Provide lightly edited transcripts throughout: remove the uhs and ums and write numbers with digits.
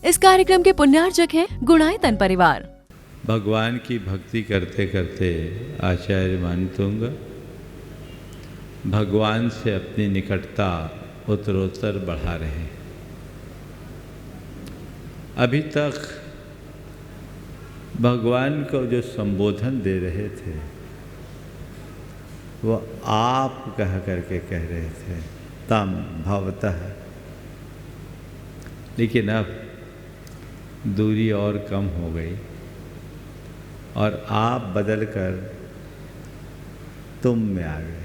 इस कार्यक्रम के पुण्यार्चक हैं गुणायतन परिवार। भगवान की भक्ति करते करते आचार्य मानतुंग भगवान से अपनी निकटता उत्तरोत्तर बढ़ा रहे हैं। अभी तक भगवान को जो संबोधन दे रहे थे वो आप कह करके कह रहे थे, तम भवतः। लेकिन अब दूरी और कम हो गई और आप बदल कर तुम में आ गए।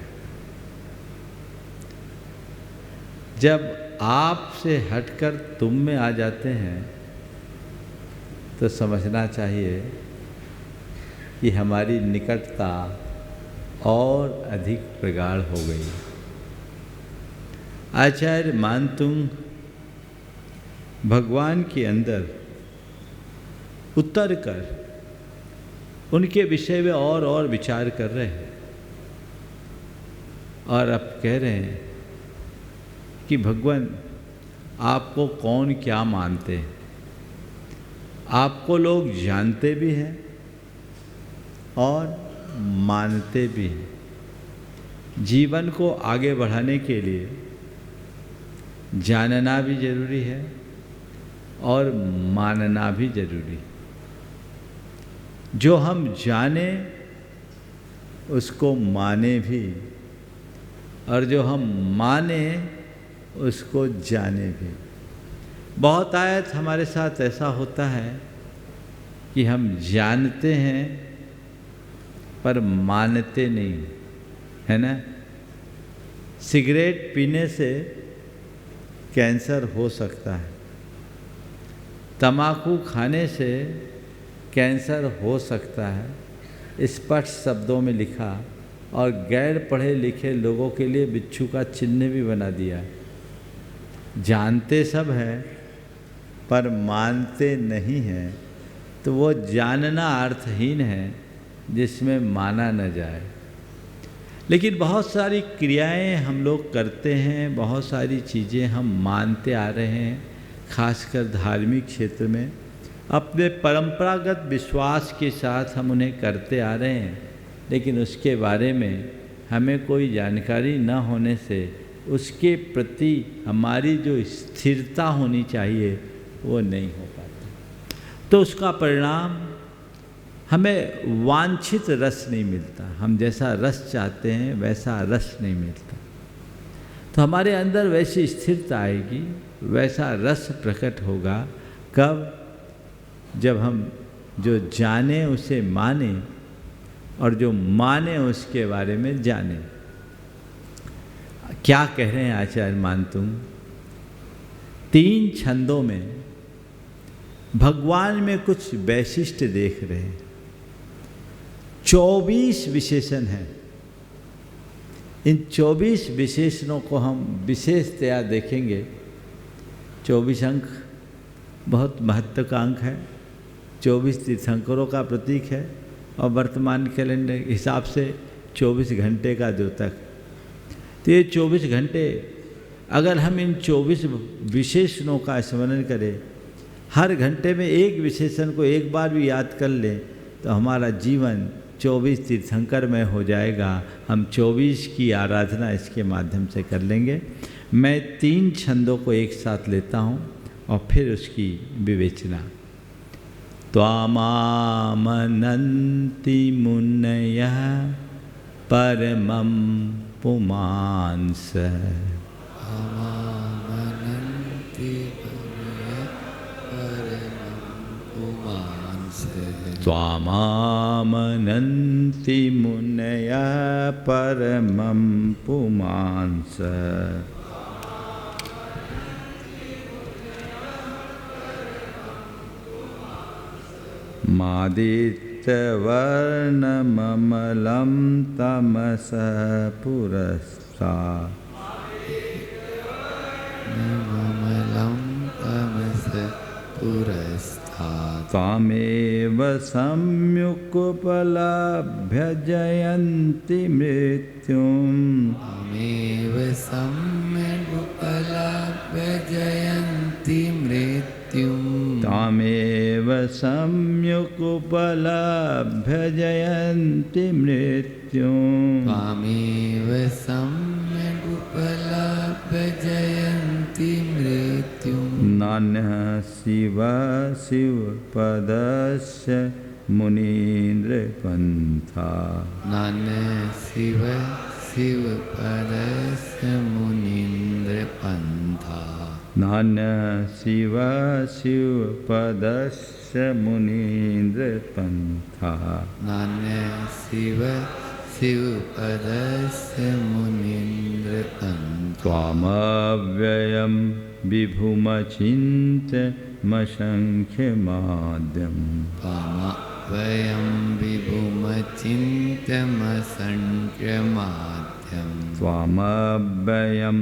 जब आप से हटकर तुम में आ जाते हैं तो समझना चाहिए कि हमारी निकटता और अधिक प्रगाढ़ हो गई। आचार्य मानतुंग भगवान के अंदर उतर कर उनके विषय में और विचार कर रहे हैं और अब कह रहे हैं कि भगवान आपको कौन क्या मानते हैं। आपको लोग जानते भी हैं और मानते भी हैं। जीवन को आगे बढ़ाने के लिए जानना भी जरूरी है और मानना भी जरूरी है। जो हम जाने उसको माने भी और जो हम माने उसको जाने भी। बहुत आयत हमारे साथ ऐसा होता है कि हम जानते हैं पर मानते नहीं, है ना। सिगरेट पीने से कैंसर हो सकता है, तम्बाकू खाने से कैंसर हो सकता है, स्पष्ट शब्दों में लिखा और गैर पढ़े लिखे लोगों के लिए बिच्छू का चिन्ह भी बना दिया। जानते सब हैं पर मानते नहीं हैं, तो वो जानना अर्थहीन है जिसमें माना न जाए। लेकिन बहुत सारी क्रियाएं हम लोग करते हैं, बहुत सारी चीज़ें हम मानते आ रहे हैं, खासकर धार्मिक क्षेत्र में अपने परंपरागत विश्वास के साथ हम उन्हें करते आ रहे हैं। लेकिन उसके बारे में हमें कोई जानकारी न होने से उसके प्रति हमारी जो स्थिरता होनी चाहिए वो नहीं हो पाती, तो उसका परिणाम हमें वांछित रस नहीं मिलता। हम जैसा रस चाहते हैं वैसा रस नहीं मिलता। तो हमारे अंदर वैसी स्थिरता आएगी, वैसा रस प्रकट होगा कब? जब हम जो जाने उसे माने और जो माने उसके बारे में जाने। क्या कह रहे हैं आचार्य मानतुंग? 3 छंदों में भगवान में कुछ वैशिष्ट देख रहे हैं। 24 विशेषण हैं। इन 24 विशेषणों को हम विशेषतया देखेंगे। 24 अंक बहुत महत्व का अंक है। 24 तीर्थंकरों का प्रतीक है और वर्तमान कैलेंडर के हिसाब से 24 घंटे का द्योतक। तो ये 24 घंटे अगर हम इन 24 विशेषणों का स्मरण करें, हर घंटे में एक विशेषण को एक बार भी याद कर लें, तो हमारा जीवन 24 तीर्थंकरमय हो जाएगा। हम 24 की आराधना इसके माध्यम से कर लेंगे। मैं 3 छंदों को एक साथ लेता हूँ और फिर उसकी विवेचना। त्वामामनन्ति मुनयः परमं पुमांस। त्वामामनन्ति मुनयः परमं पुमांस। मादित्यवर्णममलं तमसः पुरस्तात्। त्वामेव सम्युक्पलभ्य जयन्ति मृत्युम्। त्वामेव सम्युक्पलभ्य जयन्ति मृत्युम्। त्वामेव सम्यकुपलभ्य जयन्ति मृत्युं त्वामेव सम्यगुपलभ्य जयन्ति मृत्युं नान्यः शिव शिवपदस्य मुनीन्द्रपन्था नान्यः शिव शिवपदस्य मुनीन्द्रपन्था नान्यः शिव शिवपदस्य मुनीन्द्रपन्था नान्यः शिव शिवपदस्य मुनीन्द्रपन्था त्वामव्ययं विभुमचिन्त्यमसङ्ख्यमाद्यम् त्वामव्ययं विभुमचिन्त्यमसङ्ख्यमाद्यम् त्वामव्ययं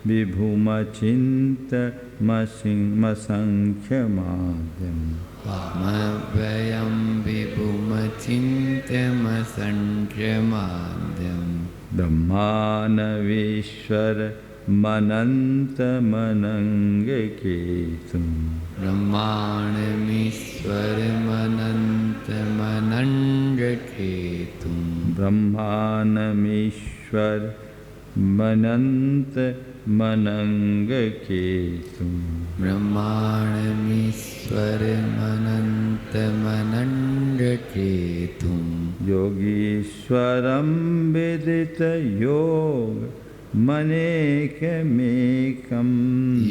विभुमचिन्त्यमसङ्ख्यमाद्यम् त्वामव्ययं विभुमचिन्त्यमसङ्ख्यमाद्यम् ब्रह्माणमीश्वरमनन्तमनङ्गकेतुम् ब्रह्माणमीश्वरमनन्तमनङ्गकेतुम् ब्रह्माणमीश्वरमनन्तमनङ्गकेतुम् ब्रह्माणमीश्वरमनन्तमनङ्गकेतुम् योगीश्वरं विदितयोगमनेकमेकम्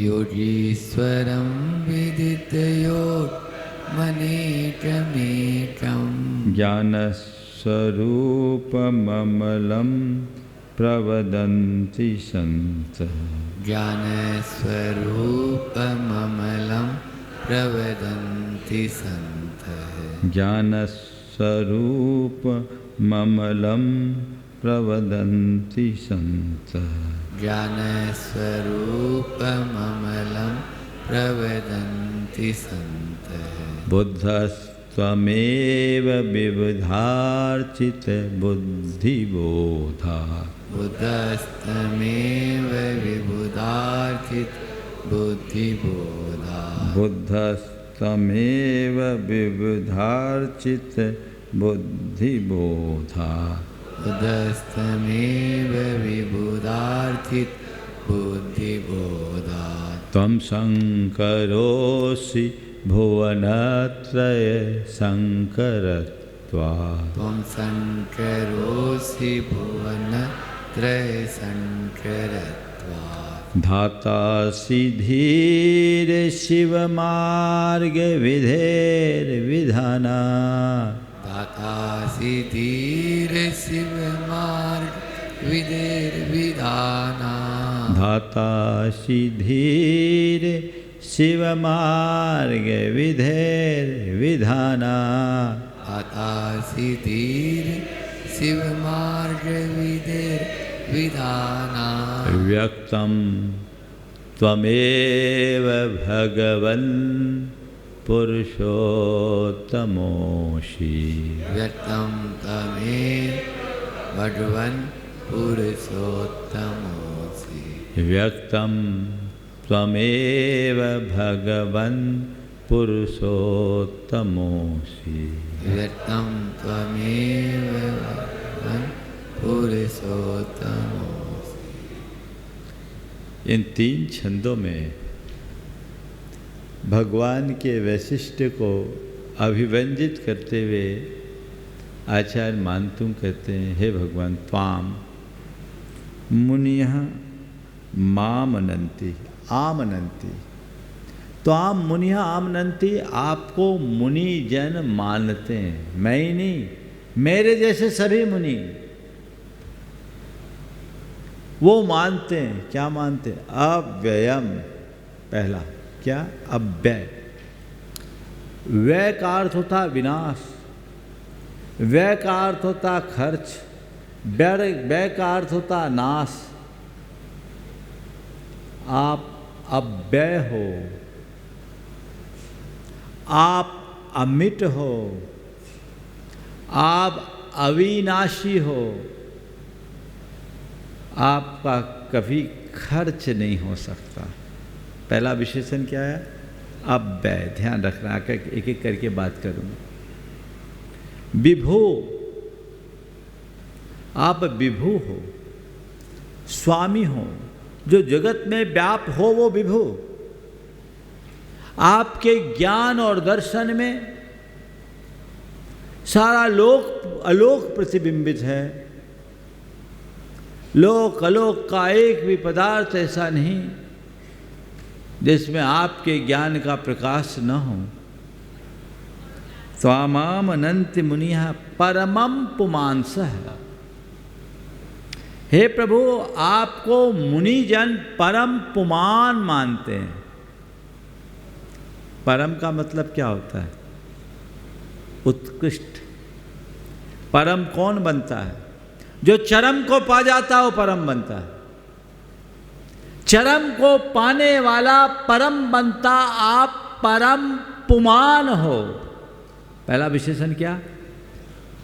योगीश्वरं विदितयोगमनेकमेकम् ज्ञानस्वरूपममलं प्रवदन्ति सन्तः ज्ञानस्वरूपममलं प्रवदन्ति सन्तः ज्ञानस्वरूपममलं प्रवदन्ति सन्तः ज्ञानस्वरूपममलं प्रवदन्ति सन्तः बुद्धस्त्वमेव विबुधार्चितबुद्धिबोधा बुद्धस्तमेव विबुधार्चित बुद्धिबोधा बुद्धस्तमेव विबुधार्चितबुद्धिबोधा बुद्धस्तमेव विबुधार्चित बुद्धिबोधा त्वं शङ्करोऽसि भुवनत्रय शङ्करत्वात् त्वं शङ्करोऽसि भुवनत्रयशङ्करत्वात् धातासि धीरशिवमार्गविधेर्विधानात् दातासि धीरशिवमार्गविधेर्विधानात् धातासि धीरशिवमार्गविधेर्विधानात् दातासि धीरशिवमार्गविधेर्विधानात् व्यक्तं त्वमेव भगवन् पुरुषोत्तमोऽसि व्यक्तं तमेव भगवन् पुरुषोत्तमोऽसि व्यक्तं त्वमेव भगवन् पुरुषोत्तमोऽसि व्यक्तं त्वमेव भगवन् पुरुषोत्तमोऽसि। इन 3 छंदों में भगवान के वैशिष्ट्य को अभिव्यंजित करते हुए आचार्य मानतुंग कहते हैं, हे भगवान त्वाम मुनियः मामनन्ति आमनन्ति। त्वाम मुनियः आमनन्ति, आपको मुनि जन मानते हैं, मैं ही नहीं, मेरे जैसे सभी मुनि वो मानते हैं। क्या मानते हैं? अव्ययम, पहला क्या? अव्यय। व्यय का अर्थ होता विनाश, व्यय का अर्थ होता खर्च, व्यय का अर्थ होता नाश। आप अव्यय हो, आप अमिट हो, आप अविनाशी हो, आपका कभी खर्च नहीं हो सकता। पहला विशेषण क्या है? अव्यय, ध्यान रखना, एक एक करके बात करूंगा। विभु, आप विभु हो, स्वामी हो, जो जगत में व्याप हो वो विभु। आपके ज्ञान और दर्शन में सारा लोक अलोक प्रतिबिंबित है। लोक अलोक का एक भी पदार्थ ऐसा नहीं जिसमें आपके ज्ञान का प्रकाश न हो। स्वामाम अनंत मुनिः परमं पुमांसः। हे प्रभु, आपको मुनिजन परम पुमान मानते हैं। परम का मतलब क्या होता है? उत्कृष्ट। परम कौन बनता है? जो चरम को पा जाता है वो परम बनता है। चरम को पाने वाला परम बनता, आप परम पुमान हो। पहला विशेषण क्या?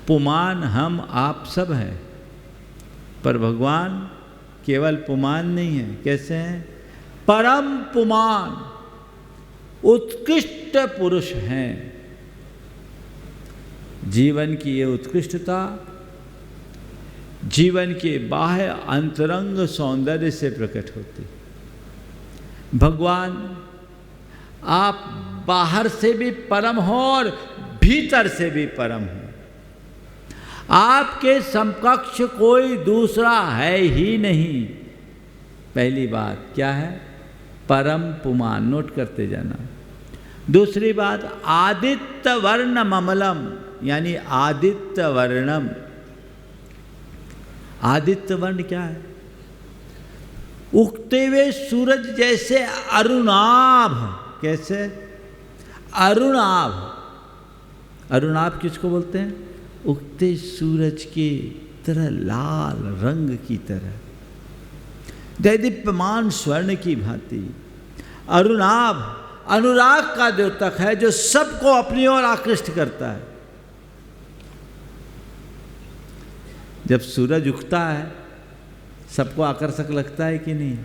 पुमान हम आप सब हैं, पर भगवान केवल पुमान नहीं है। कैसे हैं? परम पुमान, उत्कृष्ट पुरुष हैं। जीवन की ये उत्कृष्टता जीवन के बाह्य अंतरंग सौंदर्य से प्रकट होती। भगवान आप बाहर से भी परम हो और भीतर से भी परम हो। आपके समकक्ष कोई दूसरा है ही नहीं। पहली बात क्या है? परम पुमान, नोट करते जाना। दूसरी बात, आदित्य वर्ण ममलम, यानी आदित्य वर्णम। आदित्य वर्ण क्या है? उगते हुए सूरज जैसे अरुणाभ। कैसे? अरुणाभ। अरुणाभ किसको बोलते हैं? उगते सूरज की तरह, लाल रंग की तरह, दैदीप्यमान स्वर्ण की भांति। अरुणाभ अनुराग का द्योतक है, जो सबको अपनी ओर आकृष्ट करता है। जब सूरज उगता है सबको आकर्षक लगता है कि नहीं?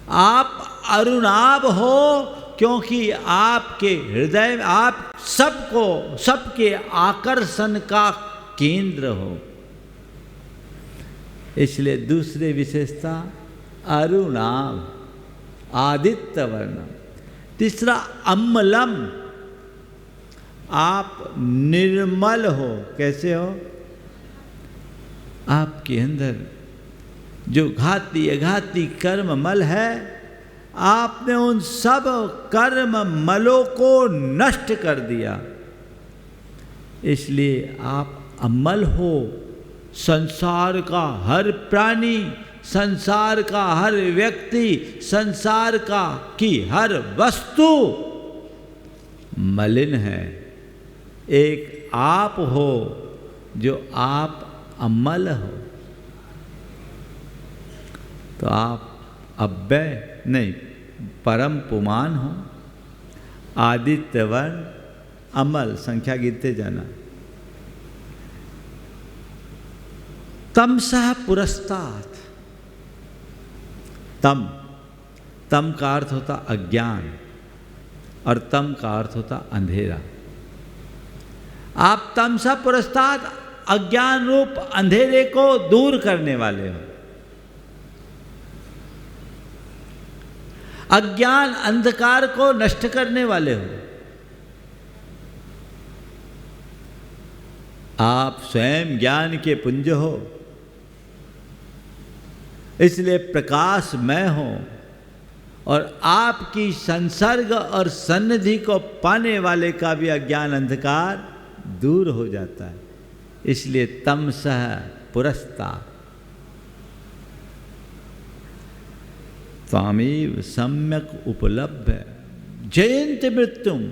आप अरुणाभ हो क्योंकि आपके हृदय में आप सबको, सबके आकर्षण का केंद्र हो। इसलिए दूसरी विशेषता अरुणाभ, आदित्य वर्णम। तीसरा अम्लम, आप निर्मल हो। कैसे हो? आपके अंदर जो घाती अघाती कर्म मल है, आपने उन सब कर्म मलों को नष्ट कर दिया। इसलिए आप अमल हो। संसार का हर प्राणी, संसार का हर व्यक्ति, संसार का की हर वस्तु मलिन है। एक आप हो जो आप अमल हो। तो आप अव्यय नहीं, परम पुमान हो, आदित्य वर्ण, अमल। संख्या गिनते जाना। तमसः पुरस्तात्। तम का अर्थ होता अज्ञान और तम का अर्थ होता अंधेरा। आप तमसः पुरस्तात्, अज्ञान रूप अंधेरे को दूर करने वाले हो। अज्ञान अंधकार को नष्ट करने वाले हो। आप स्वयं ज्ञान के पुंज हो, इसलिए प्रकाशमय हो। और आपकी संसर्ग और सन्निधि को पाने वाले का भी अज्ञान अंधकार दूर हो जाता है। इसलिए तमसः पुरस्तात्। त्वामेव सम्यक उपलभ्य जयन्ति मृत्युम।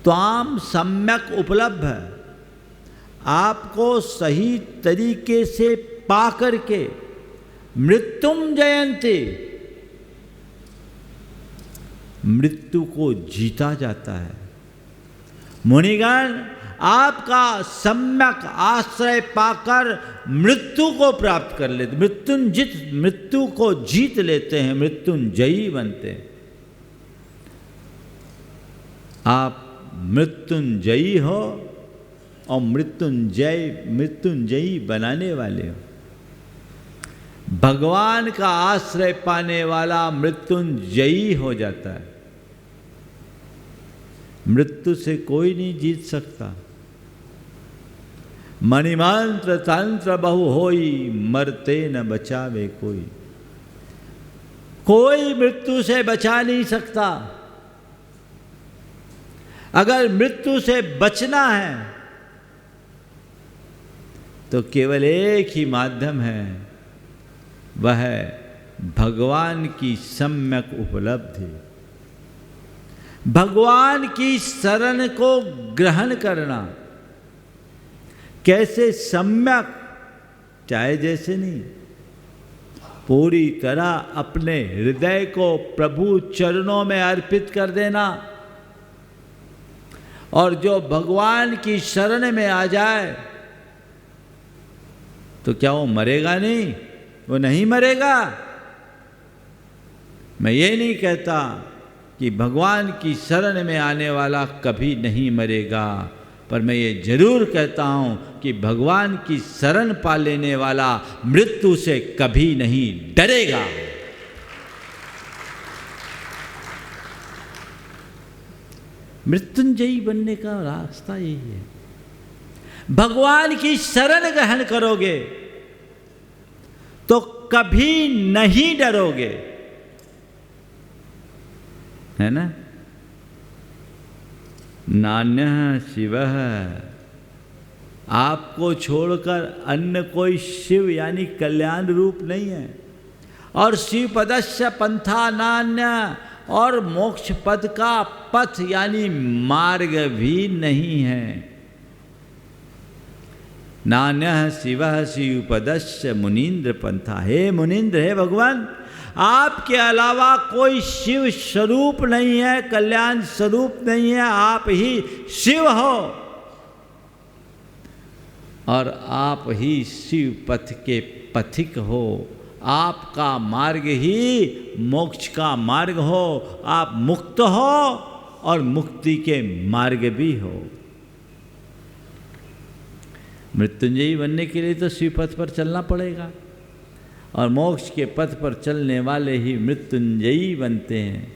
त्वाम सम्यक उपलभ्य, आपको सही तरीके से पा करके मृत्युम जयन्ति, मृत्यु को जीता जाता है। मुनिगण आपका सम्यक आश्रय पाकर मृत्यु को प्राप्त कर लेते, मृत्यु को जीत लेते हैं, मृत्युंजयी बनते हैं। आप मृत्युंजयी हो और मृत्युंजयी बनाने वाले हो। भगवान का आश्रय पाने वाला मृत्युंजयी हो जाता है। मृत्यु से कोई नहीं जीत सकता। मणिमंत्र तंत्र बहु होई, मरते न बचावे कोई। कोई मृत्यु से बचा नहीं सकता। अगर मृत्यु से बचना है तो केवल एक ही माध्यम है, वह है भगवान की सम्यक उपलब्धि, भगवान की शरण को ग्रहण करना। कैसे सम्यक? चाहे जैसे नहीं, पूरी तरह अपने हृदय को प्रभु चरणों में अर्पित कर देना। और जो भगवान की शरण में आ जाए तो क्या वो मरेगा नहीं? वो नहीं मरेगा। मैं ये नहीं कहता कि भगवान की शरण में आने वाला कभी नहीं मरेगा, पर मैं ये जरूर कहता हूँ कि भगवान की शरण पा लेने वाला मृत्यु से कभी नहीं डरेगा। मृत्युंजयी बनने का रास्ता यही है। भगवान की शरण ग्रहण करोगे तो कभी नहीं डरोगे, है ना? नान्यः शिवः, आपको छोड़कर अन्य कोई शिव यानी कल्याण रूप नहीं है। और शिव पदस्य पंथा नान्य, और मोक्ष पद का पथ यानी मार्ग भी नहीं है। नान्यः शिवः शिवपदस्य मुनीन्द्र पंथा। हे मुनीन्द्र, हे भगवान, आपके अलावा कोई शिव स्वरूप नहीं है, कल्याण स्वरूप नहीं है। आप ही शिव हो और आप ही शिव पथ के पथिक हो। आपका मार्ग ही मोक्ष का मार्ग हो। आप मुक्त हो और मुक्ति के मार्ग भी हो। मृत्युंजयी बनने के लिए तो शिव पथ पर चलना पड़ेगा, और मोक्ष के पथ पर चलने वाले ही मृत्युंजयी बनते हैं।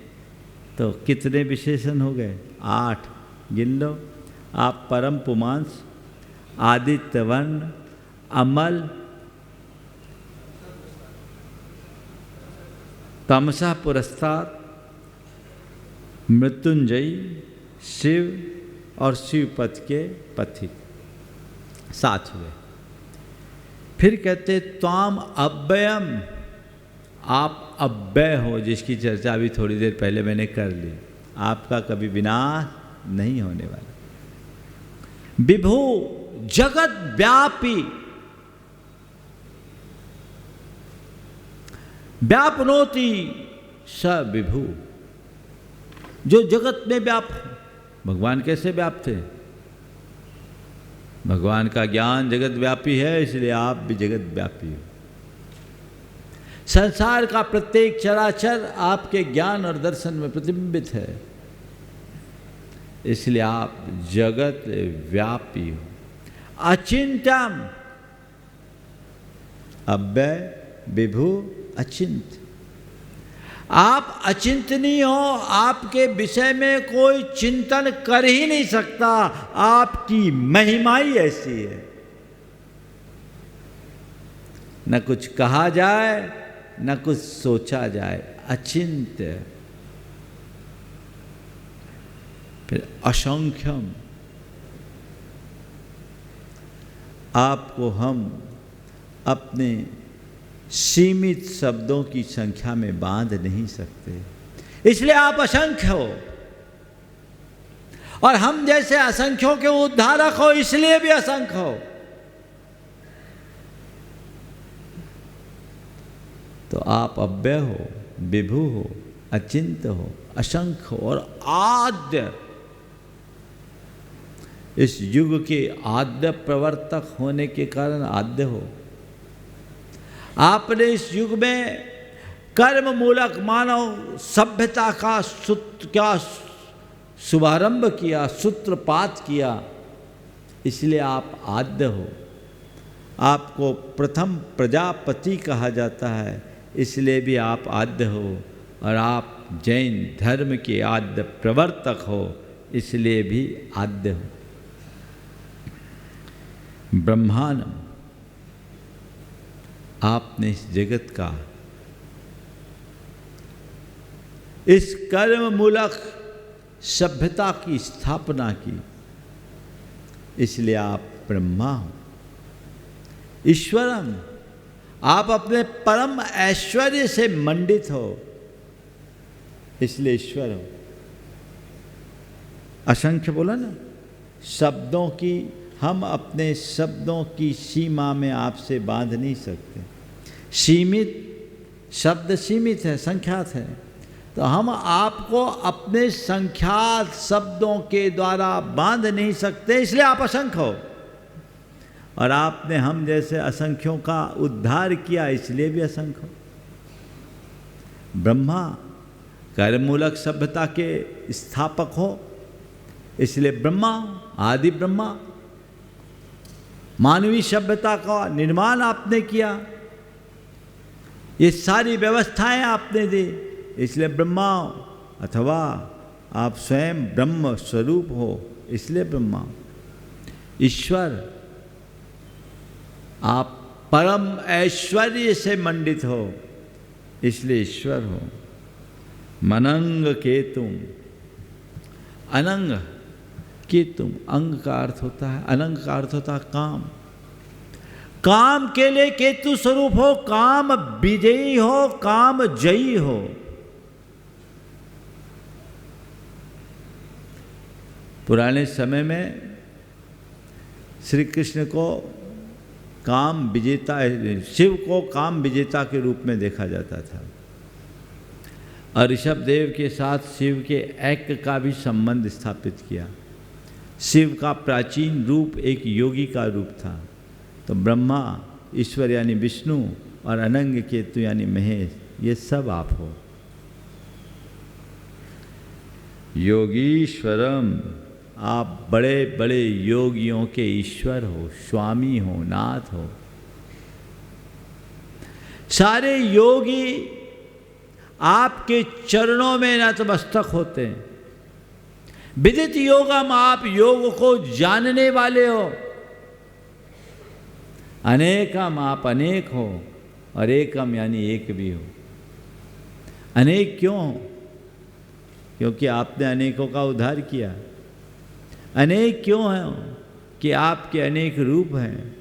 तो कितने विशेषण हो गए? 8 गिन लो आप। परम पुमांस, आदित्य वर्ण, अमल, तमसा पुरस्ताद, मृत्युंजयी, शिव और शिव पथ के पथिक। 7 हुए। फिर कहते त्वाम अव्ययम, आप अव्यय हो, जिसकी चर्चा अभी थोड़ी देर पहले मैंने कर ली। आपका कभी विनाश नहीं होने वाला। विभु, जगत व्यापी, व्यापनोति स विभु, जो जगत में व्याप्त। भगवान कैसे व्याप्त थे? भगवान का ज्ञान जगत व्यापी है, इसलिए आप भी जगत व्यापी हो। संसार का प्रत्येक चराचर आपके ज्ञान और दर्शन में प्रतिबिंबित है, इसलिए आप जगत व्यापी हो। अचिंत्यम, अव्यय, विभु, अचिंत्य। आप अचिंतनीय हो, आपके विषय में कोई चिंतन कर ही नहीं सकता। आपकी महिमा ही ऐसी है। न कुछ कहा जाए, न कुछ सोचा जाए। अचिंत्य। फिर असंख्यम, आपको हम अपने सीमित शब्दों की संख्या में बांध नहीं सकते, इसलिए आप असंख्य हो। और हम जैसे असंख्यों के उद्धारक हो, इसलिए भी असंख्य हो। तो आप अव्यय हो, विभु हो, अचिंत्य हो, असंख्य हो और आद्य। इस युग के आद्य प्रवर्तक होने के कारण आद्य हो। आपने इस युग में कर्म मूलक मानव सभ्यता का क्या शुभारंभ किया, सूत्रपात किया, इसलिए आप आद्य हो। आपको प्रथम प्रजापति कहा जाता है, इसलिए भी आप आद्य हो। और आप जैन धर्म के आद्य प्रवर्तक हो, इसलिए भी आद्य हो। ब्रह्मांड, आपने इस जगत का, इस कर्म मूलक सभ्यता की स्थापना की, इसलिए आप ब्रह्मा हो। ईश्वरम, आप अपने परम ऐश्वर्य से मंडित हो, इसलिए ईश्वर हो। असंख्य बोला ना, शब्दों की, हम अपने शब्दों की सीमा में आपसे बांध नहीं सकते। सीमित शब्द सीमित है, संख्यात है, तो हम आपको अपने संख्यात शब्दों के द्वारा बांध नहीं सकते, इसलिए आप असंख्य हो। और आपने हम जैसे असंख्यों का उद्धार किया, इसलिए भी असंख्य हो। ब्रह्मा, कर्ममूलक सभ्यता के स्थापक हो, इसलिए ब्रह्मा, आदि ब्रह्मा। मानवीय सभ्यता का निर्माण आपने किया, ये सारी व्यवस्थाएं आपने दी, इसलिए ब्रह्मा। अथवा आप स्वयं ब्रह्म स्वरूप हो, इसलिए ब्रह्मा। ईश्वर, आप परम ऐश्वर्य से मंडित हो, इसलिए ईश्वर हो। मनंग केतुम, अनंग केतुम, अंग का अर्थ होता है, अनंग का अर्थ होता है काम। काम के लिए केतु स्वरूप हो, काम विजयी हो, काम जयी हो। पुराने समय में श्री कृष्ण को काम विजेता, शिव को काम विजेता के रूप में देखा जाता था। और ऋषभ देव के साथ शिव के ऐक्य का भी संबंध स्थापित किया। शिव का प्राचीन रूप एक योगी का रूप था, तो ब्रह्मा, ईश्वर यानी विष्णु, और अनंग केतु यानी महेश, ये सब आप हो। योगीश्वरम, आप बड़े बड़े योगियों के ईश्वर हो, स्वामी हो, नाथ हो। सारे योगी आपके चरणों में नतमस्तक होते हैं। विदित योगम, आप योग को जानने वाले हो। अनेकम, आप अनेक हो, और एकम यानी एक भी हो। अनेक क्यों हो? क्योंकि आपने अनेकों का उद्धार किया। अनेक क्यों हैं? कि आपके अनेक रूप हैं।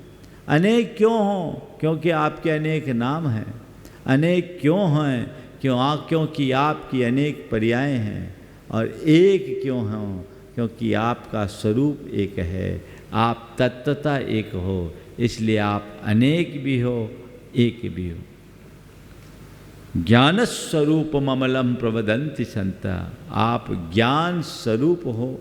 अनेक क्यों हो? क्योंकि आपके अनेक नाम हैं। अनेक क्यों हैं? क्योंकि आपकी अनेक पर्याय हैं। और एक क्यों हो? क्योंकि आपका स्वरूप एक है, आप तत्वतः एक हो, इसलिए आप अनेक भी हो, एक भी हो। ज्ञान स्वरूप ममलम प्रवदंति संता, आप ज्ञान स्वरूप हो,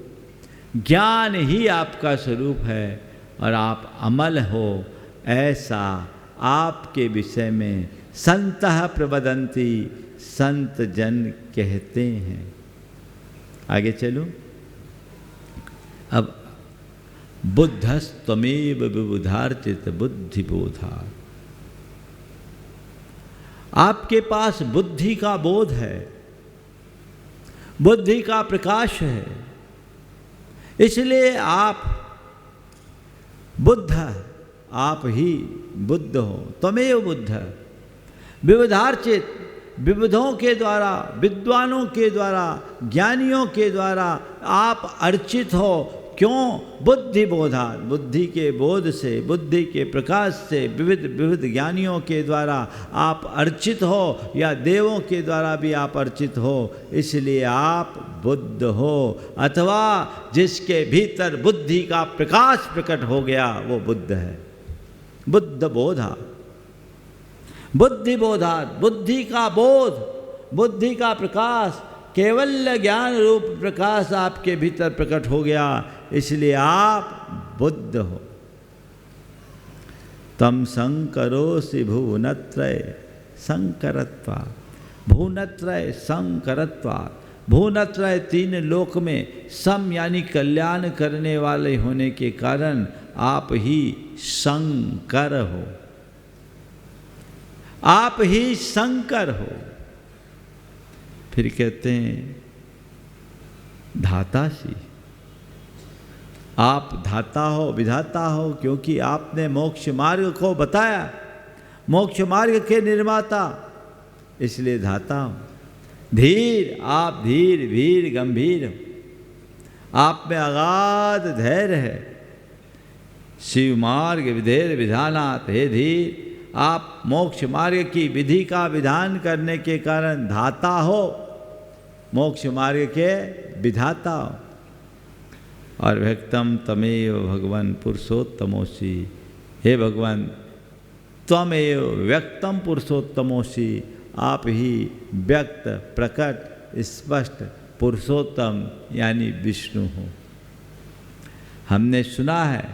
ज्ञान ही आपका स्वरूप है, और आप अमल हो, ऐसा आपके विषय में संतः प्रवदंति, संत जन कहते हैं। आगे चलूं। अब बुद्धस्तमेव विबुधार्चित बुद्धिबोधा, आपके पास बुद्धि का बोध है, बुद्धि का प्रकाश है, इसलिए आप बुद्ध, आप ही बुद्ध हो। त्वमेव बुद्ध, विविधार्चित, विविधों के द्वारा, विद्वानों के द्वारा, ज्ञानियों के द्वारा आप अर्चित हो। क्यों? बुद्धि बोधा, बुद्धि के बोध से, बुद्धि के प्रकाश से विविध विविध ज्ञानियों के द्वारा आप अर्चित हो, या देवों के द्वारा भी आप अर्चित हो, इसलिए आप बुद्ध हो। अथवा जिसके भीतर बुद्धि का प्रकाश प्रकट हो गया वो बुद्ध है। बुद्ध बोधा, बुद्धि बोधा, बुद्धि का बोध, बुद्धि का प्रकाश, केवल ज्ञान रूप प्रकाश आपके भीतर प्रकट हो गया, इसलिए आप बुद्ध हो। तम संकरोसि भुवनत्रय संकरत्वा, भुवनत्रय संकरत्वा, भूनत्रय तीन लोक में सम यानी कल्याण करने वाले होने के कारण आप ही शंकर हो, आप ही शंकर हो। फिर कहते हैं धातासी, आप धाता हो, विधाता हो, क्योंकि आपने मोक्ष मार्ग को बताया, मोक्ष मार्ग के निर्माता, इसलिए धाता हो। धीर, आप धीर वीर गंभीर हो, आप में अगाध धैर्य है। शिव मार्ग विधेर विधानात्, हे धीर आप मोक्ष मार्ग की विधि का विधान करने के कारण धाता हो, मोक्ष मार्ग के विधाता हो। और व्यक्तम तमेव भगवान पुरुषोत्तमोसी, हे भगवान त्वमेव व्यक्तम पुरुषोत्तमोसी, आप ही व्यक्त प्रकट स्पष्ट पुरुषोत्तम यानी विष्णु हो। हमने सुना है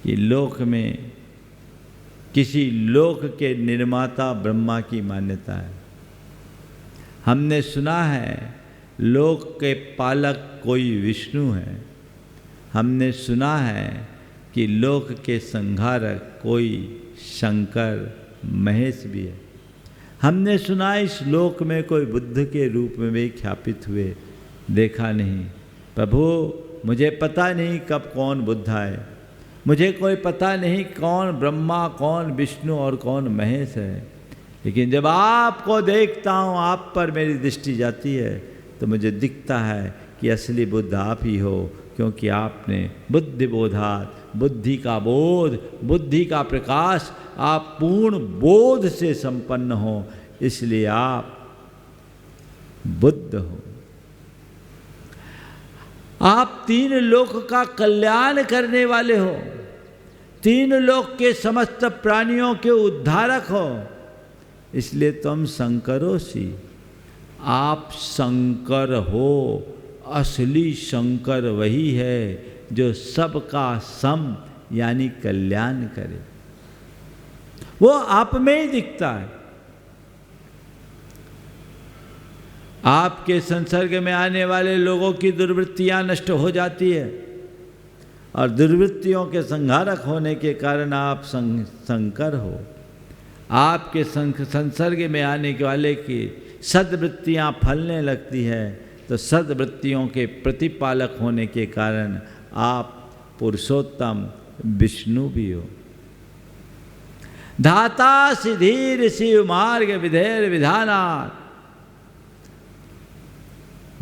कि लोक में किसी लोक के निर्माता ब्रह्मा की मान्यता है। हमने सुना है लोक के पालक कोई विष्णु है। हमने सुना है कि लोक के संहारक कोई शंकर महेश भी है। हमने सुना इस लोक में कोई बुद्ध के रूप में भी ख्यापित हुए, देखा नहीं। प्रभु मुझे पता नहीं कब कौन बुद्ध आए, मुझे कोई पता नहीं कौन ब्रह्मा कौन विष्णु और कौन महेश है, लेकिन जब आपको देखता हूँ, आप पर मेरी दृष्टि जाती है, तो मुझे दिखता है कि असली बुद्ध आप ही हो, क्योंकि आपने बुद्धि बोधात, बुद्धि का बोध, बुद्धि का प्रकाश, आप पूर्ण बोध से संपन्न हो, इसलिए आप बुद्ध हो। आप तीन लोक का कल्याण करने वाले हो, तीन लोक के समस्त प्राणियों के उद्धारक हो, इसलिए तुम शंकरोसी, आप शंकर हो। असली शंकर वही है जो सबका सम यानी कल्याण करे, वो आप में ही दिखता है। आपके संसर्ग में आने वाले लोगों की दुर्वृत्तियां नष्ट हो जाती है, और दुर्वृत्तियों के संहारक होने के कारण आप शंकर हो। आपके संसर्ग में आने वाले की सद्वृत्तियां फलने लगती है, तो सद्वृत्तियों के प्रतिपालक होने के कारण आप पुरुषोत्तम विष्णु भी हो। धाता सिधीर शिव मार्ग विधेर विधानात्,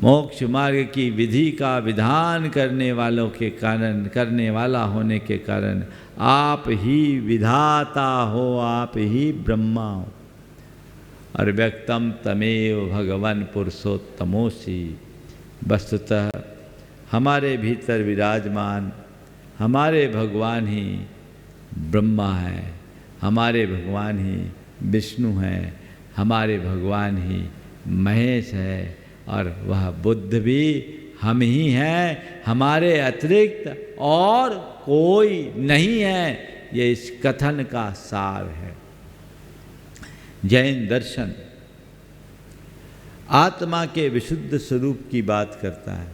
मोक्ष मार्ग की विधि का विधान करने वालों के कारण, करने वाला होने के कारण आप ही विधाता हो, आप ही ब्रह्मा हो। और व्यक्तम तमेव भगवान पुरुषोत्तमोसी, वस्तुतः हमारे भीतर विराजमान हमारे भगवान ही ब्रह्मा है, हमारे भगवान ही विष्णु हैं, हमारे भगवान ही महेश है, और वह बुद्ध भी हम ही हैं, हमारे अतिरिक्त और कोई नहीं है। ये इस कथन का सार है। जैन दर्शन आत्मा के विशुद्ध स्वरूप की बात करता है,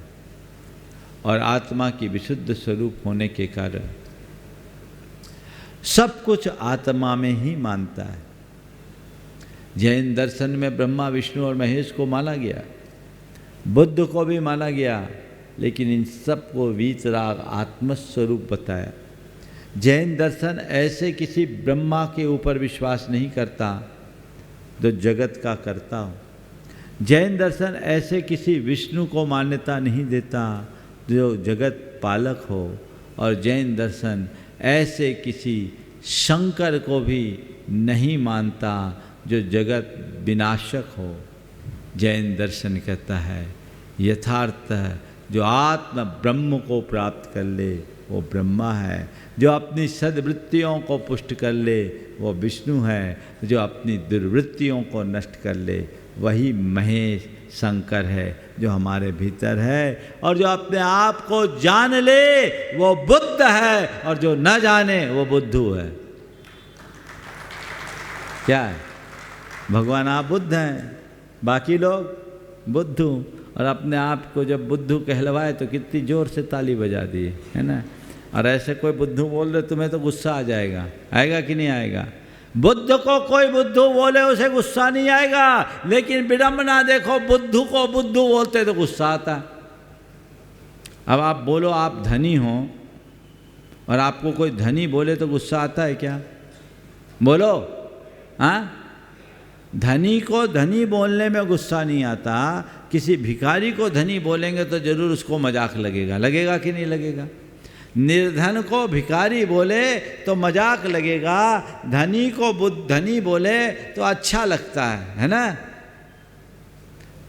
और आत्मा की विशुद्ध स्वरूप होने के कारण सब कुछ आत्मा में ही मानता है। जैन दर्शन में ब्रह्मा विष्णु और महेश को माना गया, बुद्ध को भी माना गया, लेकिन इन सब को वीतराग आत्मस्वरूप बताया। जैन दर्शन ऐसे किसी ब्रह्मा के ऊपर विश्वास नहीं करता जो जगत का कर्ता हो। जैन दर्शन ऐसे किसी विष्णु को मान्यता नहीं देता जो जगत पालक हो, और जैन दर्शन ऐसे किसी शंकर को भी नहीं मानता जो जगत विनाशक हो। जैन दर्शन कहता है यथार्थ जो आत्म ब्रह्म को प्राप्त कर ले वो ब्रह्मा है, जो अपनी सद्वृत्तियों को पुष्ट कर ले वो विष्णु है, जो अपनी दुर्वृत्तियों को नष्ट कर ले वही महेश शंकर है जो हमारे भीतर है, और जो अपने आप को जान ले वो बुद्ध है, और जो न जाने वो बुद्धू है। क्या है? भगवान आप बुद्ध हैं, बाकी लोग बुद्धू, और अपने आप को जब बुद्धू कहलवाए तो कितनी ज़ोर से ताली बजा दी, है ना। और ऐसे कोई बुद्धू बोल रहे तुम्हें तो गुस्सा आ जाएगा, आएगा कि नहीं आएगा। बुद्ध को कोई बुद्धू बोले उसे गुस्सा नहीं आएगा, लेकिन विडम्बना देखो, बुद्धू को बुद्धू बोलते तो गुस्सा आता। अब आप बोलो आप धनी हो और आपको कोई धनी बोले तो गुस्सा आता है क्या? बोलो, हाँ? धनी को धनी बोलने में गुस्सा नहीं आता, किसी भिखारी को धनी बोलेंगे तो जरूर उसको मजाक लगेगा, लगेगा कि नहीं लगेगा। निर्धन को भिखारी बोले तो मजाक लगेगा, धनी को धनी बोले तो अच्छा लगता है ना।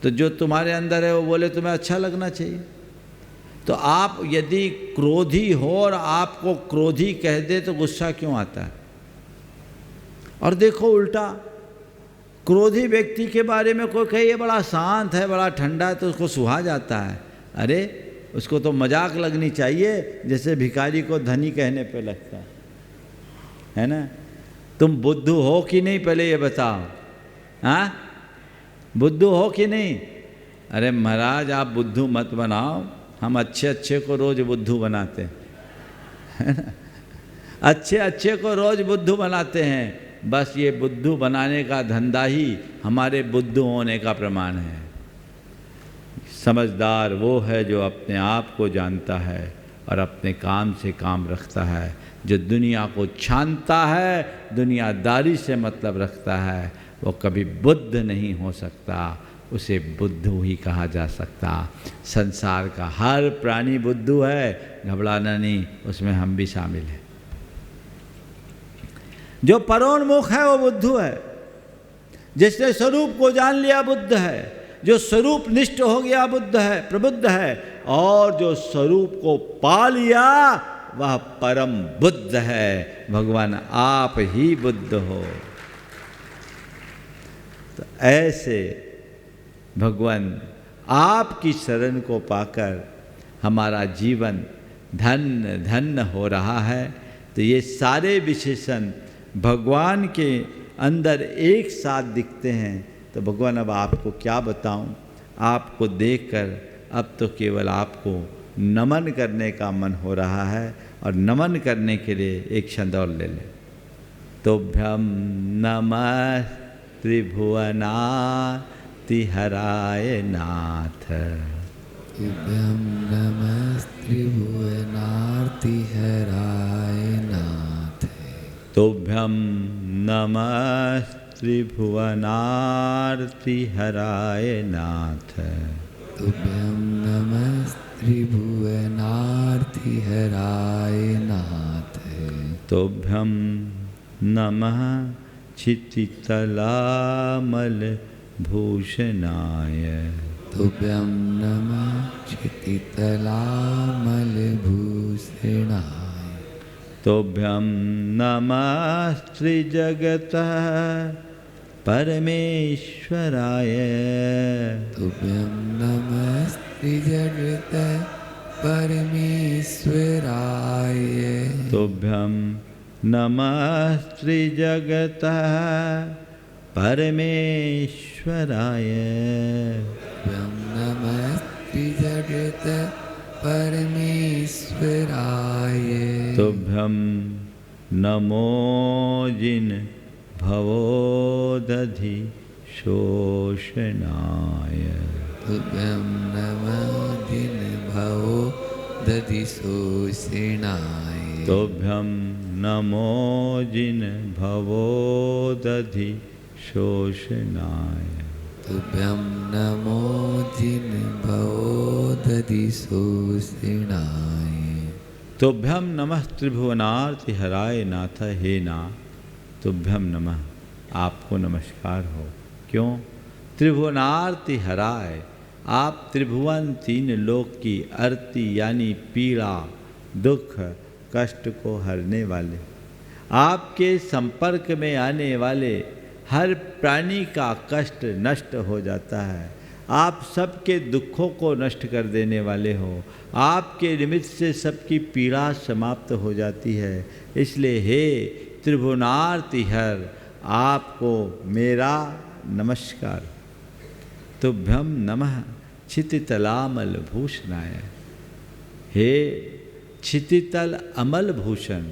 तो जो तुम्हारे अंदर है वो बोले तुम्हें अच्छा लगना चाहिए। तो आप यदि क्रोधी हो और आपको क्रोधी कह दे तो गुस्सा क्यों आता है? और देखो उल्टा, क्रोधी व्यक्ति के बारे में कोई कहे ये बड़ा शांत है, बड़ा ठंडा है, तो उसको सुहा जाता है। अरे उसको तो मजाक लगनी चाहिए, जैसे भिखारी को धनी कहने पे लगता है ना। तुम बुद्धू हो कि नहीं पहले ये बताओ, हाँ? बुद्धू हो कि नहीं? अरे महाराज आप बुद्धू मत बनाओ, हम अच्छे अच्छे को रोज बुद्धू बनाते हैं, अच्छे अच्छे को रोज बुद्धू बनाते हैं। बस ये बुद्धू बनाने का धंधा ही हमारे बुद्धू होने का प्रमाण है। समझदार वो है जो अपने आप को जानता है और अपने काम से काम रखता है, जो दुनिया को छानता है, दुनियादारी से मतलब रखता है, वो कभी बुद्ध नहीं हो सकता, उसे बुद्धू ही कहा जा सकता। संसार का हर प्राणी बुद्धू है, घबराना नहीं, उसमें हम भी शामिल हैं। जो परोन्मुख है वो बुद्धू है, जिसने स्वरूप को जान लिया बुद्ध है, जो स्वरूप निष्ठ हो गया बुद्ध है, प्रबुद्ध है, और जो स्वरूप को पा लिया वह परम बुद्ध है। भगवान आप ही बुद्ध हो। तो ऐसे भगवान आपकी शरण को पाकर हमारा जीवन धन्य धन्य हो रहा है। तो ये सारे विशेषण भगवान के अंदर एक साथ दिखते हैं। तो भगवान अब आपको क्या बताऊं, आपको देखकर अब तो केवल आपको नमन करने का मन हो रहा है, और नमन करने के लिए एक छंद और ले लें। तोभ्यम नमः त्रिभुवनार्तिहराय नाथ। तुभ्यं नमः त्रिभुवनार्तिहराय नाथ। तोभ्यम नमः त्रिभुवनार्तिहराय नाथ। तुभ्यं नमः त्रिभुवनार्तिहराय नाथ। तोभ्यम नमः क्षितितलामलभूषणाय। तुभ्यं नमः क्षितितलामलभूषणाय। तोभ्यं नमः त्रिजगतः परमेश्वराय। तुभ्यं नमः त्रिजगतः परमेश्वराय। तोभ्यं नमः त्रिजगतः परमेश्वराय। तुभ्यं नमः त्रिजगतः परमेश्वराय। तुभ्यं नमो जिन भवोदधि शोषणाय। तुभ्यं नमः जिन भवो दधि शोषणाय। तुभ्यं नमो जिन भवोदधि शोषणाय। तुभ्यं नमो जिन भवो दधि शोषणाय। तुभ्यं नमः त्रिभुवनार्तिहराय नाथ। हे नाथ, तुभ्यम नमः, आपको नमस्कार हो। क्यों? त्रिभुवनार्तिहराय, आप त्रिभुवन तीन लोक की आरती यानी पीड़ा, दुख, कष्ट को हरने वाले, आपके संपर्क में आने वाले हर प्राणी का कष्ट नष्ट हो जाता है। आप सबके दुखों को नष्ट कर देने वाले हो। आपके निमित्त से सबकी पीड़ा समाप्त हो जाती है। इसलिए हे त्रिभुवनार्तिहर, आपको मेरा नमस्कार। तुभ्यम नमः क्षितितलामल भूषणाय। हे क्षितितल अमल भूषण,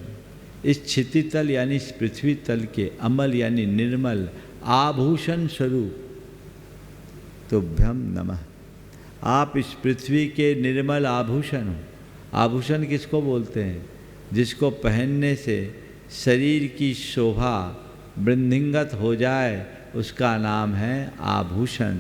इस क्षितितल यानी इस पृथ्वी तल के, अमल यानी निर्मल, आभूषण स्वरूप तुभ्यम नमः। आप इस पृथ्वी के निर्मल आभूषण हो। आभूषण किसको बोलते हैं? जिसको पहनने से शरीर की शोभा वृद्धिंगत हो जाए, उसका नाम है आभूषण।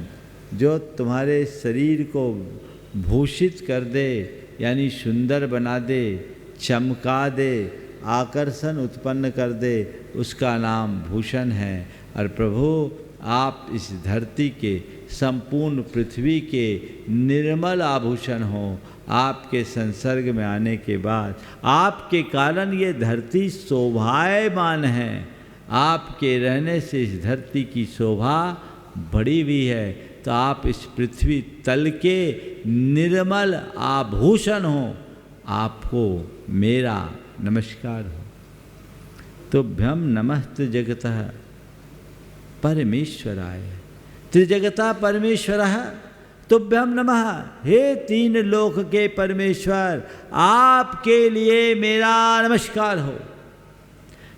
जो तुम्हारे शरीर को भूषित कर दे, यानी सुंदर बना दे, चमका दे, आकर्षण उत्पन्न कर दे, उसका नाम भूषण है। और प्रभु आप इस धरती के, संपूर्ण पृथ्वी के निर्मल आभूषण हो। आपके संसर्ग में आने के बाद आपके कारण ये धरती शोभायमान है। आपके रहने से इस धरती की शोभा बढ़ी हुई है। तो आप इस पृथ्वी तल के निर्मल आभूषण हो। आपको मेरा नमस्कार हो। तुभ्यम नमः त्रिजगतः परमेश्वराय। त्रिजगता परमेश्वरः तुभ्यम नमः। हे तीन लोक के परमेश्वर, आपके लिए मेरा नमस्कार हो।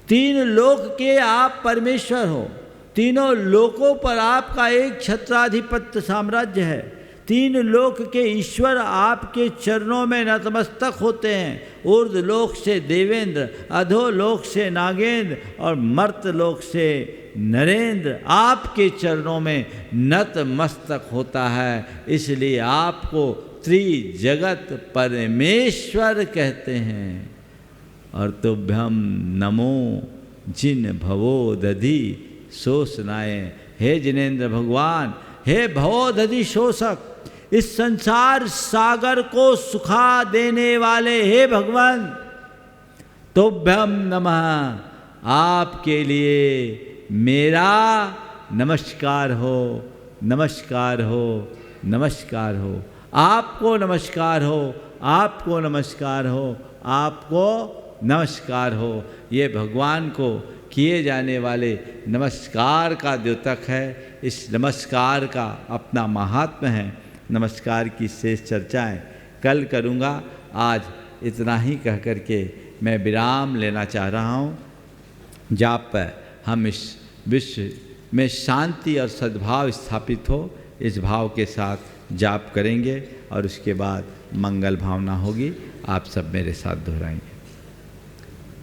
तीन लोक के आप परमेश्वर हो। तीनों लोकों पर आपका एक छत्राधिपत्य साम्राज्य है। तीन लोक के ईश्वर आपके चरणों में नतमस्तक होते हैं। ऊर्ध्व लोक से देवेंद्र, अधोलोक से नागेंद्र और मर्त लोक से नरेंद्र आपके चरणों में नतमस्तक होता है। इसलिए आपको त्रिजगत परमेश्वर कहते हैं। और तुभ्यम नमो जिन भवो दधि शोषनाय। हे जिनेन्द्र भगवान, हे भवो दधि शोषक, इस संसार सागर को सुखा देने वाले हे भगवान, तुभ्यम नमः। आपके लिए मेरा नमस्कार हो, नमस्कार हो, नमस्कार हो। आपको नमस्कार हो, आपको नमस्कार हो, आपको नमस्कार हो। ये भगवान को किए जाने वाले नमस्कार का द्योतक है। इस नमस्कार का अपना महात्म्य है। नमस्कार की शेष चर्चाएं कल करूँगा। आज इतना ही कह कर के मैं विराम लेना चाह रहा हूँ। जाप पर हम इस विश्व में शांति और सद्भाव स्थापित हो, इस भाव के साथ जाप करेंगे और उसके बाद मंगल भावना होगी। आप सब मेरे साथ दोहराएंगे।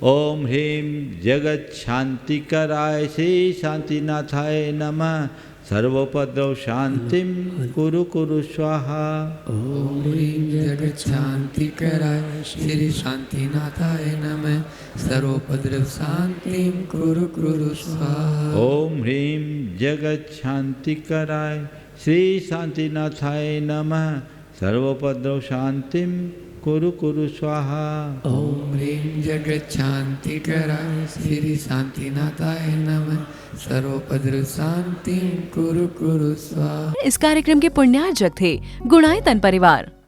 ओम ह्रीं जगत शांति कराय श्री शांतिनाथाय नमः। सर्वोपद्रव शांतिम कुरु कुरु स्वाहा। ओम ह्रीं जगत शांति कराय श्री शांतिनाथाय नमः। सर्वोपद्रव शांतिम कुरु कुरु स्वाहा। ओम ह्रीं जगत शांति कराय श्री शांतिनाथाय नमः। सर्वोपद्रव शांतिम कुरु कुरु स्वाहा। ओम ह्रीं जगत शांति कराय श्री शांतिनाथाय नमः। सर्वोपद्रव शांतिं कुरु कुरु स्वाहा। इस कार्यक्रम के पुण्यार्जक थे गुणायतन परिवार।